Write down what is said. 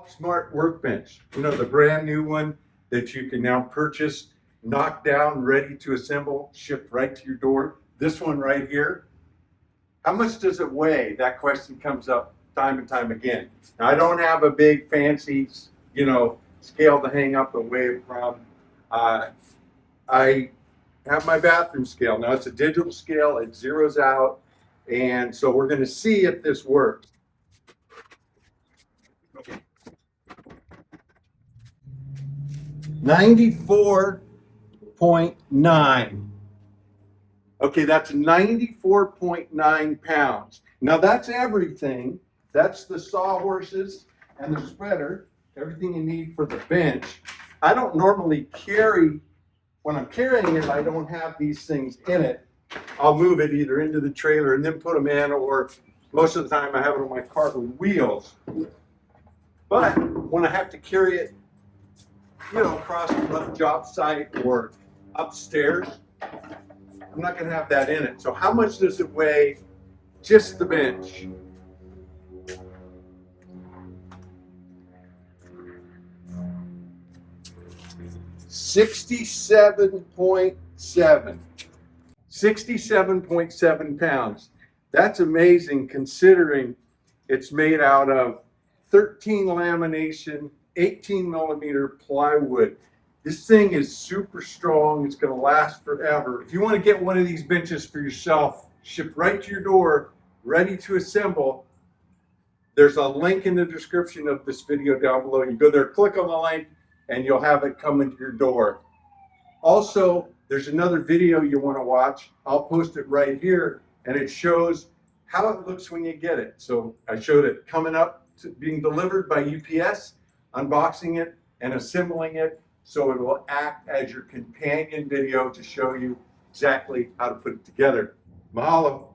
Smart Workbench. You know, the brand new one that you can now purchase, knock down, ready to assemble, shipped right to your door. This one right here. How much does it weigh? That question comes up time and time again. Now, I don't have a big fancy, scale to hang up and weigh it from. I have my bathroom scale. Now, it's a digital scale. It zeroes out. And so we're going to see if this works. Okay. 94.9. Okay, that's 94.9 pounds. Now that's everything. That's the sawhorses and the spreader, everything you need for the bench. I don't normally carry, when I'm carrying it, I don't have these things in it. I'll move it either into the trailer and then put them in, or most of the time I have it on my cart with wheels. But when I have to carry it, across the job site or upstairs, I'm not going to have that in it. So how much does it weigh, just the bench? $67.7 pounds. That's amazing considering it's made out of 13 lamination, 18 millimeter plywood. This thing is super strong. It's going to last forever. If you want to get one of these benches for yourself, shipped right to your door, ready to assemble, there's a link in the description of this video down below. You go there, click on the link, and you'll have it come into your door. Also, there's another video you want to watch. I'll post it right here, and it shows how it looks when you get it. So I showed it coming up to being delivered by UPS, unboxing it, and assembling it. So it will act as your companion video to show you exactly how to put it together. Mahalo.